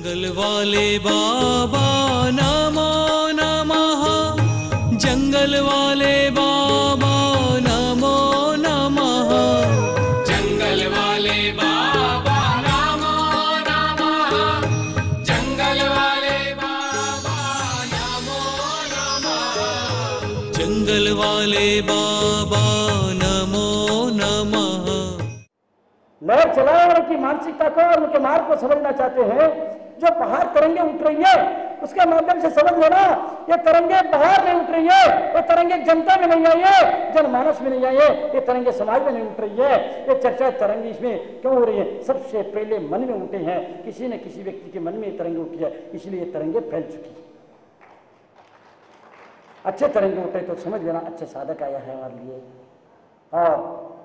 जंगल वाले बाबा नमो नमः, जंगल वाले बाबा नमो नमः, जंगल वाले बाबा नमो नमः, जंगल वाले बाबा नमो नमः, जंगल वाले बाबा नमो नमः। लहर चलाने की मानसिकता को और उनके मार्ग को समझना चाहते हैं। जो बाहर तरंगे उठ रही है उसके माध्यम से समझ लेना, ये तरंगे बाहर नहीं उठ रही है, ये तरंगे जनता में नहीं आई है, जनमानस में नहीं आई है, ये तरंगे समाज में नहीं उठ रही है। ये चर्चा तरंगे इसमें क्यों हो रही है? सबसे पहले मन में उठे हैं, किसी न किसी व्यक्ति के मन में ये तरंगे उठी है, इसलिए ये तरंगे फैल चुकी है। अच्छे तरंगे उठे तो समझ लेना अच्छे साधक आया है हमारे लिए। और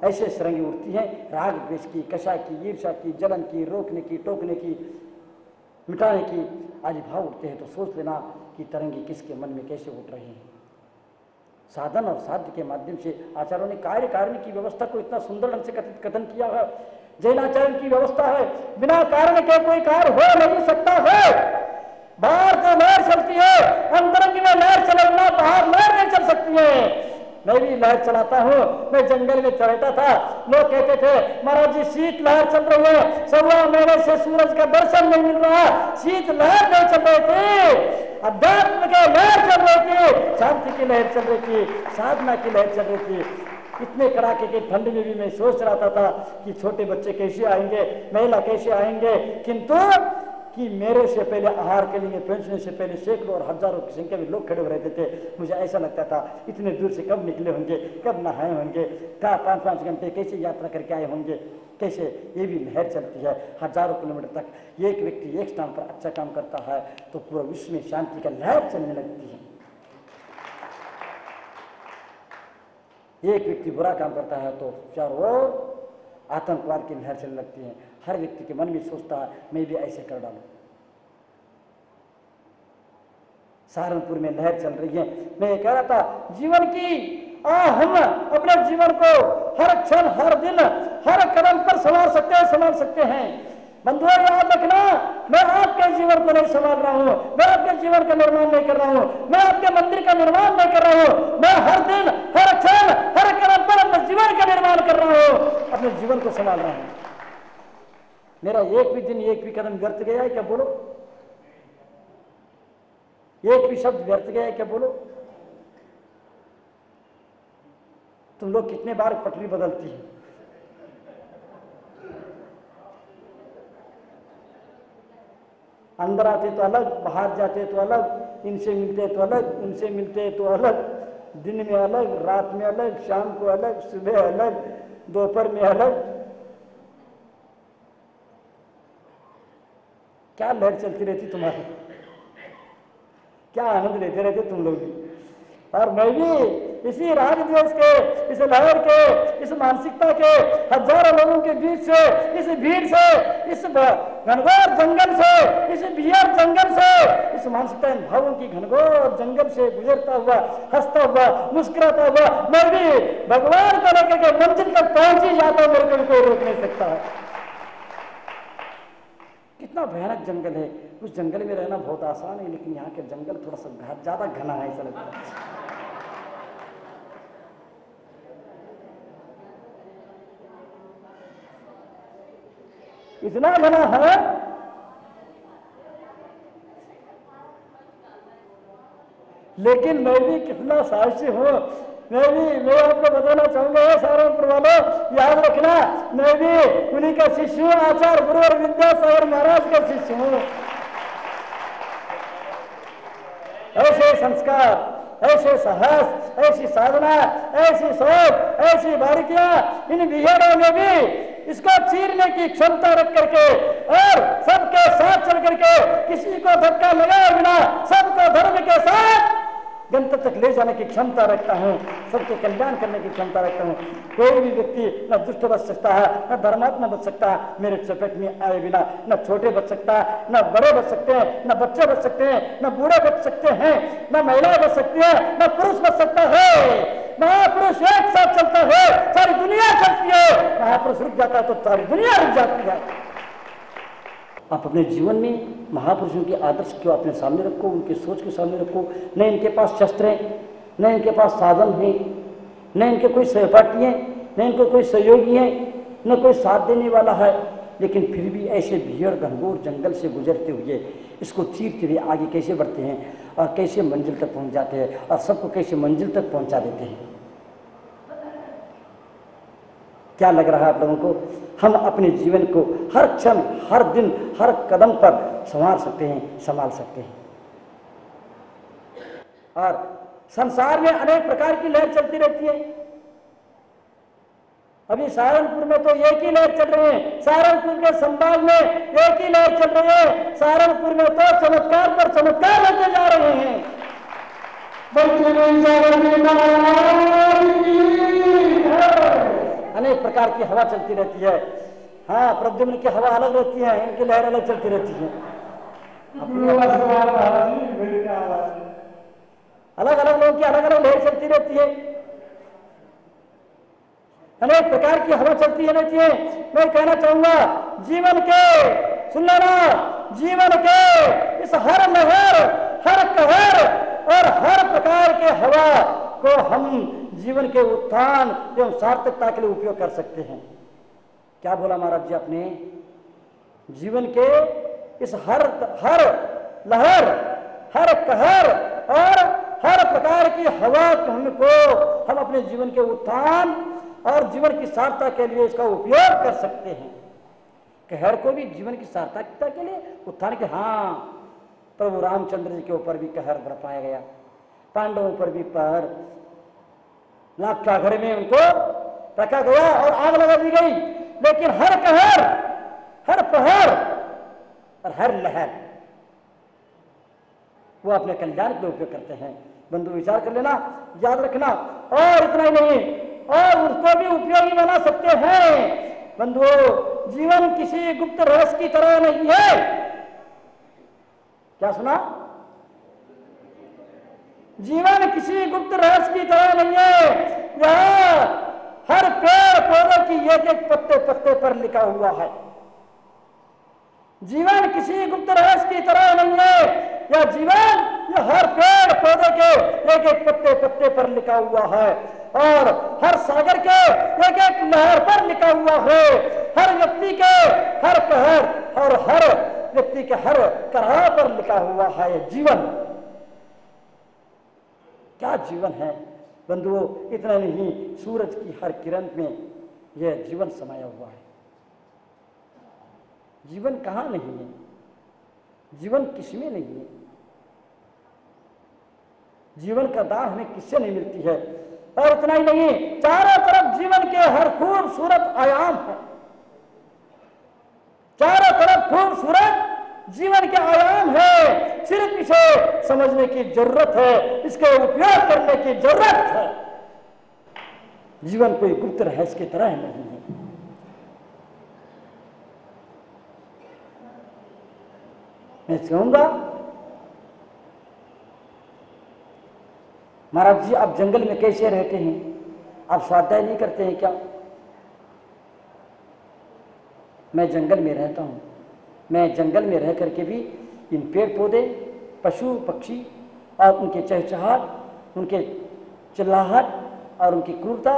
ऐसे तरंगे उठती हैं राग द्वेष की, कषा की, ईर्ष्या की, जलन की, रोकने की, टोकने की, मिटाने की आदि भाव उठते हैं। तो सोच लेना कि तरंगे किसके मन में कैसे उठ रहे हैं। साधन और साध्य के माध्यम से आचार्यों ने कार्य कारिणी की व्यवस्था को इतना सुंदर ढंग से कथन किया है। जैनाचार्य की व्यवस्था है, बिना कारण के कोई कार्य हो नहीं सकता है। बाहर से लहर चलती है, अंतरंग में लहर चलना, बाहर लहर नहीं चल सकती है। मैं भी लहर चलाता हूँ, मैं जंगल में चलता था, लोग कहते थे महाराज जी शीत लहर चल रही है, 1.25 महीने से सूरज का दर्शन नहीं मिल रहा। शीत लहर नहीं चल रही थी, अध्यात्म की लहर चल रही थी, शांति की लहर चल रही थी, साधना की लहर चल रही थी। इतने कड़ाके के ठंड में भी मैं सोच रहा था कि छोटे बच्चे कैसे आएंगे, महिला कैसे आएंगे, किंतु कि मेरे से पहले आहार के लिए पहुंचने से पहले सैकड़ों और हजारों की संख्या में लोग खड़े हो रहते थे। मुझे ऐसा लगता था इतने दूर से कब निकले होंगे, कब नहाए होंगे, क्या 5-5 घंटे कैसे यात्रा करके आए होंगे, कैसे। ये भी लहर चलती है हजारों किलोमीटर तक। एक व्यक्ति एक स्थान पर अच्छा काम करता है तो पूरा विश्व में शांति का लहर चलने लगती है। एक व्यक्ति बुरा काम करता है तो चारों ओर आतंकवाद की लहर चलने लगती है। हर व्यक्ति के मन में सोचता है मैं भी ऐसे कर डालूं। सहारनपुर में लहर चल रही है। मैं ये कह रहा था जीवन की हम अपने जीवन को हर क्षण, हर दिन, हर कदम पर संभाल सकते हैं। बंधुओं याद रखना, मैं आपके जीवन को नहीं संभाल रहा हूँ, मैं आपके जीवन का निर्माण नहीं कर रहा हूँ, मैं आपके मंदिर का निर्माण नहीं कर रहा हूँ। मैं हर दिन, हर क्षण, हर कदम पर अपने जीवन का निर्माण कर रहा हूँ, अपने जीवन को संभाल रहा हूँ। मेरा एक भी दिन, एक भी कदम व्यर्थ गया है क्या? बोलो। एक भी शब्द व्यर्थ गया है क्या? बोलो। तुम लोग कितने बार पटरी बदलती है? अंदर आते तो अलग, बाहर जाते तो अलग, इनसे मिलते तो अलग, उनसे मिलते तो अलग, दिन में अलग, रात में अलग, शाम को अलग, सुबह अलग, दोपहर में अलग। क्या लहर चलती रहती तुम्हारी, क्या आनंद लेते रहते तुम लोग भी। और मैं भी इसी राग द्वेष के, इस लहर के, इस मानसिकता के हजारों लोगों के बीच से, इस भीड़ से, इस घनघोर जंगल से, इस बिहार जंगल से, इस मानसिकता भावों की घनघोर जंगल से गुजरता हुआ, हंसता हुआ, मुस्कुराता हुआ मैं भी भगवान को लेकर के मंजिल तक पहुंच ही जाता हूं। मेरे को कोई रोक नहीं सकता है। कितना भयानक जंगल है। उस जंगल में रहना बहुत आसान है, लेकिन यहाँ के जंगल थोड़ा सा ज्यादा घना है, ऐसा लगता है। इतना घना है लेकिन मैं भी कितना साहसी हूँ। मैं आपको बताना चाहूंगा सहारनपुर वालों, याद रखना मैं भी उन्हीं का शिष्य हूँ, आचार्य गुरु और विद्यासागर महाराज का शिष्य हूँ। ऐसे संस्कार, ऐसे साहस, ऐसी साधना, ऐसी सोच, ऐसी बारीकियां इन बिहेड़ों में भी इसको चीरने की क्षमता रख करके और सबके साथ चल करके किसी को धक्का लगाए बिना सबको धर्म के साथ गंतव्य तक ले जाने की क्षमता रखता हूँ, सबके कल्याण करने की क्षमता रखता हूँ। कोई भी व्यक्ति न दुष्ट बच सकता है, न धर्मात्मा बच सकता है मेरे चपेट में आए बिना। न छोटे बच सकता है, न बड़े बच सकते हैं, न बच्चे बच सकते हैं, न बूढ़े बच सकते हैं, न महिला बच सकती है, न पुरुष बच सकता है। महापुरुष एक साथ चलता है, सारी दुनिया चलती है। महापुरुष रुक जाता है तो सारी दुनिया रुक जाती है। आप अपने जीवन में महापुरुषों के आदर्श को अपने सामने रखो, उनके सोच के सामने रखो। न इनके पास शस्त्र हैं, न इनके पास साधन हैं, न इनके कोई सहपाठी हैं, न इनको कोई सहयोगी हैं, न कोई साथ देने वाला है, लेकिन फिर भी ऐसे भीड़ घनघोर जंगल से गुजरते हुए इसको चीरते हुए आगे कैसे बढ़ते हैं और कैसे मंजिल तक पहुंच जाते हैं और सबको कैसे मंजिल तक पहुंचा देते हैं। क्या लग रहा है आप लोगों को? हम अपने जीवन को हर क्षण, हर दिन, हर कदम पर संवार सकते हैं, संभाल सकते हैं। और संसार में अनेक प्रकार की लहर चलती रहती है। अभी सहारनपुर में तो एक ही लहर चल रही है, सहारनपुर के संभाग में एक ही लहर चल रही है। सहारनपुर में तो चमत्कार पर चमत्कार होते जा रहे हैं। अनेक प्रकार की हवा चलती रहती है। हाँ, प्रद्युम्न की हवा अलग रहती है, इनकी लहर अलग चलती रहती है। अलग अलग लोगों की अलग अलग लहर चलती रहती है, अनेक प्रकार की हवा चलती रहती है। मैं कहना चाहूंगा, जीवन के, सुन लेना, जीवन के इस हर लहर, हर कहर और हर प्रकार के हवा को हम जीवन के उत्थान एवं सार्थकता के लिए उपयोग कर सकते हैं। क्या बोला महाराज जी आपने? जीवन के इस हर लहर, हर कहर और हर प्रकार की हवा को हम अपने जीवन के उत्थान और जीवन की सार्थकता के लिए इसका उपयोग कर सकते हैं। कहर को भी जीवन की सार्थकता के लिए, उत्थान के। हाँ, प्रभु रामचंद्र जी के ऊपर भी कहर बरपाया गया, पांडवों पर भी कहर, लाखा घर में उनको रखा गया और आग लगा दी गई। लेकिन हर कहर, हर प्रहर और हर लहर वो अपने कल्याण के लिए उपयोग करते हैं। बंधु विचार कर लेना, याद रखना। और इतना ही नहीं, और उसको भी उपयोगी बना सकते हैं। बंधुओं, जीवन किसी गुप्त रहस्य की तरह नहीं है। क्या सुना? जीवन किसी गुप्त रहस्य की तरह नहीं है। यह हर पेड़ पौधे की एक एक पत्ते पत्ते पर लिखा हुआ है। जीवन किसी गुप्त रहस्य की तरह नहीं है। यह जीवन, यह हर पेड़ पौधे के एक एक पत्ते पत्ते पर लिखा हुआ है और हर सागर के एक एक लहर पर लिखा हुआ है। हर व्यक्ति के हर कहर और हर व्यक्ति के हर कराह पर लिखा हुआ है यह जीवन। क्या जीवन है बंधुओं! इतना नहीं, सूरज की हर किरण में यह जीवन समाया हुआ है। जीवन कहाँ नहीं है? जीवन किसमें नहीं है? जीवन का दान हमें किससे नहीं मिलती है? और इतना ही नहीं, चारों तरफ जीवन के हर खूबसूरत आयाम है। चारों तरफ खूबसूरत जीवन के आयाम है। सिर्फ इसे समझने की जरूरत है, इसके उपयोग करने की जरूरत है। जीवन कोई गुप्त रहस्य की तरह नहीं है। मैं कहूंगा, महाराज जी आप जंगल में कैसे रहते हैं? आप स्वाध्याय नहीं करते हैं क्या? मैं जंगल में रहता हूं। मैं जंगल में रह करके भी इन पेड़ पौधे, पशु पक्षी और उनके चहचहाट, उनके चिल्लाहट और उनकी क्रूरता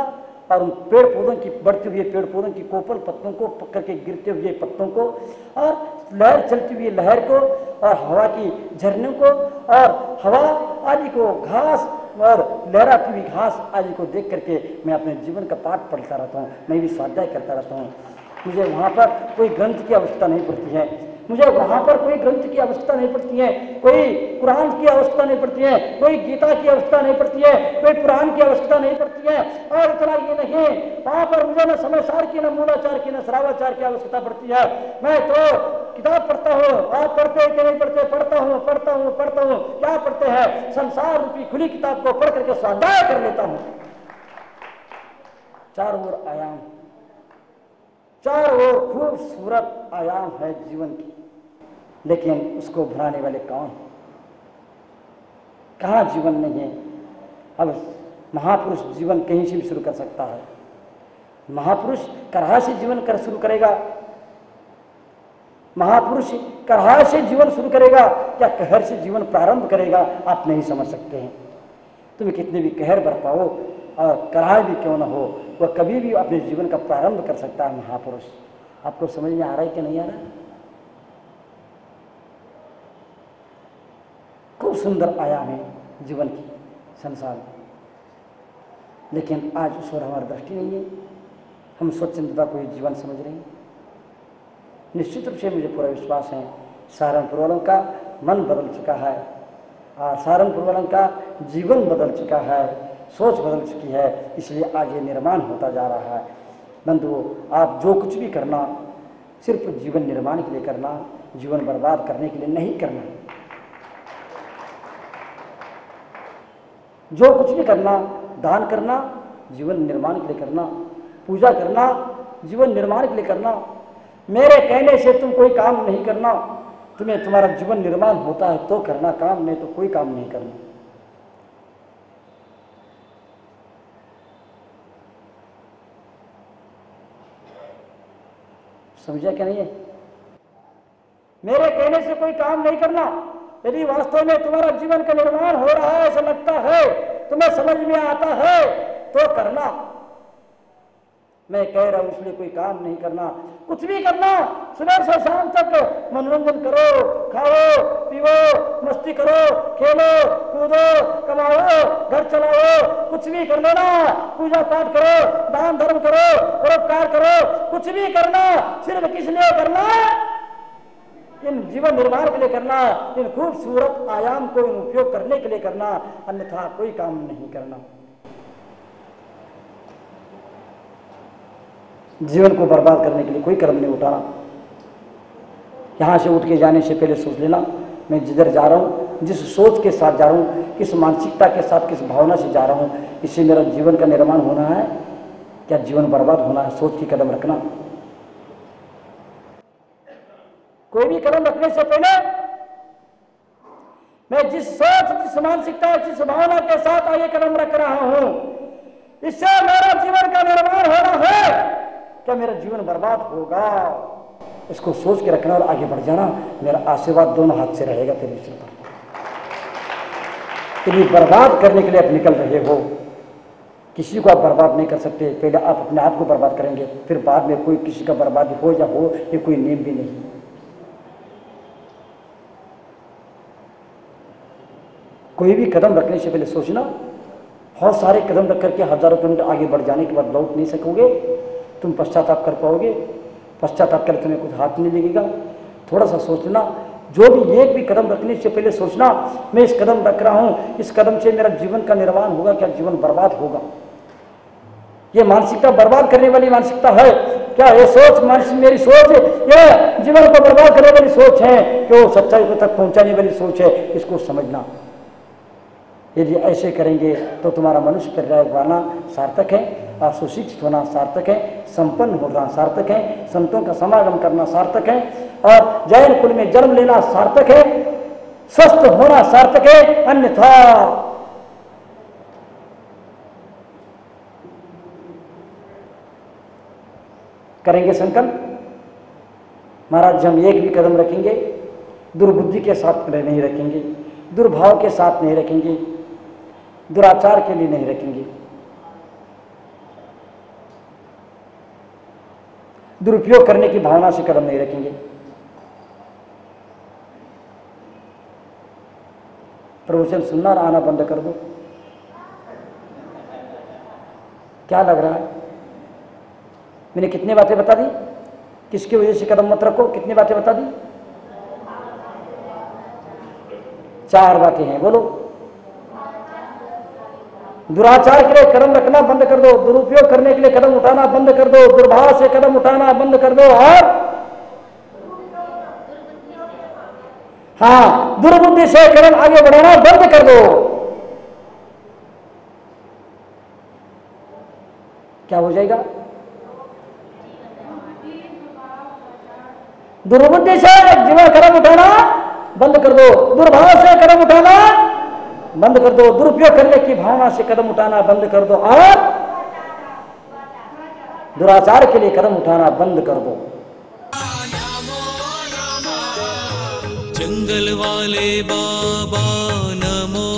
और उन पेड़ पौधों की बढ़ते हुए पेड़ पौधों की कोपल पत्तों को पकड़ के गिरते हुए पत्तों को और लहर चलती हुई लहर को और हवा की झरनों को और हवा आदि को, घास और लहराती हुई घास आदि को देख करके मैं अपने जीवन का पाठ पढ़ता रहता हूँ। मैं भी स्वाध्याय करता रहता हूँ। मुझे वहाँ पर कोई ग्रंथ की आवश्यकता नहीं पड़ती है। मुझे वहाँ पर कोई ग्रंथ की आवश्यकता नहीं पड़ती है, कोई कुरान की आवश्यकता नहीं पड़ती है, कोई गीता की आवश्यकता नहीं पड़ती है, कोई पुराण की आवश्यकता नहीं पड़ती है। और इतना ये नहीं, वहाँ पर मुझे न समयसार की, न मूलाचार की, न श्रावाचार की आवश्यकता पड़ती है। मैं तो किताब पढ़ता हूँ। आप पढ़ते हैं कि नहीं पढ़ते? पढ़ता हूँ, पढ़ता हूँ, पढ़ता हूँ। क्या पढ़ते हैं? संसार रूपी खुली किताब को पढ़ करके स्वाध्याय कर लेता हूँ। चारों ओर आयाम, चारों ओर खूबसूरत आयाम है जीवन की, लेकिन उसको भुलाने वाले कौन? कहाँ जीवन नहीं है? अब महापुरुष जीवन कहीं से भी शुरू कर सकता है। महापुरुष कहाँ से जीवन कर शुरू करेगा? महापुरुष कड़ाह से जीवन शुरू करेगा क्या कहर से जीवन प्रारंभ करेगा, आप नहीं समझ सकते हैं। तुम्हें कितने भी कहर बरपाओ और कड़ाह भी क्यों न हो, वह कभी भी अपने जीवन का प्रारंभ कर सकता है महापुरुष। आपको समझ में आ रहा है कि नहीं आ रहा? खूब सुंदर आयाम है जीवन की संसार, लेकिन आज उस ओर हमारी दृष्टि नहीं है। हम स्वच्छंदता को ही जीवन समझ रहे हैं। निश्चित रूप से मुझे पूरा विश्वास है सहारनपुर वालों का मन बदल चुका है और सहारनपुर वालों का जीवन बदल चुका है, सोच बदल चुकी है, इसलिए आज ये निर्माण होता जा रहा है। बंधुओं, आप जो कुछ भी करना सिर्फ जीवन निर्माण के लिए करना, जीवन बर्बाद करने के लिए नहीं करना। जो कुछ भी करना, दान करना जीवन निर्माण के लिए करना, पूजा करना जीवन निर्माण के लिए करना। मेरे कहने से तुम कोई काम नहीं करना, तुम्हें तुम्हारा जीवन निर्माण होता है तो करना काम, नहीं तो कोई काम नहीं करना। समझा क्या नहीं है? मेरे कहने से कोई काम नहीं करना। यदि वास्तव में तुम्हारा जीवन का निर्माण हो रहा है, ऐसा लगता है, तुम्हें समझ में आता है तो करना। मैं कह रहा हूं इसलिए कोई काम नहीं करना, कुछ भी करना। सुबह से शाम तक मनोरंजन करो, खाओ पीओ, मस्ती करो, खेलो कूदो, कमाओ, घर चलाओ, कुछ भी कर लेना। पूजा पाठ करो, दान धर्म करो, परोपकार करो, कुछ भी करना। सिर्फ किस लिए करना? इन जीवन निर्माण के लिए करना, इन खूबसूरत आयाम को इन उपयोग करने के लिए करना, अन्यथा कोई काम नहीं करना। जीवन को बर्बाद करने के लिए कोई कदम नहीं उठाना। यहाँ से उठ के जाने से पहले सोच लेना, मैं जिधर जा रहा हूँ, जिस सोच के साथ जा रहा हूँ, किस मानसिकता के साथ, किस भावना से जा रहा हूँ, इससे मेरा जीवन का निर्माण होना है क्या जीवन बर्बाद होना है? सोच की कदम रखना। कोई भी कदम रखने से पहले मैं जिस सोच, जिस मानसिकता, जिस भावना के साथ आगे कदम रख रहा हूं, इससे मेरा जीवन का निर्माण हो रहा है क्या मेरा जीवन बर्बाद होगा? इसको सोच के रखना और आगे बढ़ जाना। मेरा आशीर्वाद दोनों हाथ से रहेगा तेरे सिर पर। तेरी बर्बाद करने के लिए आप निकल रहे हो, किसी को आप बर्बाद नहीं कर सकते। पहले आप अपने आप को बर्बाद करेंगे, फिर बाद में कोई किसी का बर्बादी हो या हो, ये कोई नियम भी नहीं। कोई भी कदम रखने से पहले सोचना। बहुत सारे कदम रख करके हजारों किलोमीटर आगे बढ़ जाने के बाद लौट नहीं सकोगे, तुम पश्चाताप कर पाओगे। पश्चाताप कर तुम्हें कुछ हाथ नहीं लगेगा। थोड़ा सा सोचना, जो भी एक भी कदम रखने से पहले सोचना, मैं इस कदम रख रहा हूँ, इस कदम से मेरा जीवन का निर्माण होगा क्या जीवन बर्बाद होगा? ये मानसिकता बर्बाद करने वाली मानसिकता है क्या? ये सोच मेरी सोच ये जीवन को बर्बाद करने वाली सोच है कि वो सच्चाई को तक पहुंचाने वाली सोच है, इसको समझना। यदि ऐसे करेंगे तो तुम्हारा मनुष्य पर्याय पाना सार्थक है, और सुशिक्षित होना सार्थक है, संपन्न होना सार्थक है, संतों का समागम करना सार्थक है, और जैन कुल में जन्म लेना सार्थक है, स्वस्थ होना सार्थक है। अन्यथा करेंगे संकल्प, महाराज हम एक भी कदम रखेंगे दुर्बुद्धि के साथ नहीं रखेंगे, दुर्भाव के साथ नहीं रखेंगे, दुराचार के लिए नहीं रखेंगे, दुरुपयोग करने की भावना से कदम नहीं रखेंगे। प्रवचन सुनना और आना बंद कर दो। क्या लग रहा है? मैंने कितनी बातें बता दी? किसकी वजह से कदम मत रखो? कितनी बातें बता दी? 4 बातें हैं, बोलो। दुराचार के लिए कदम रखना बंद कर दो, दुरुपयोग करने के लिए कदम उठाना बंद कर दो, दुर्भाव से कदम उठाना बंद कर दो, और हाँ, दुर्बुद्धि से कदम आगे बढ़ाना बंद कर दो। क्या हो जाएगा? दुर्बुद्धि से जीवन कदम उठाना बंद कर दो, दुर्भाव से कदम उठाना बंद कर दो, दुरुपयोग करने की भावना से कदम उठाना बंद कर दो, और दुराचार के लिए कदम उठाना बंद कर दो। जंगल वाले बाबा नमो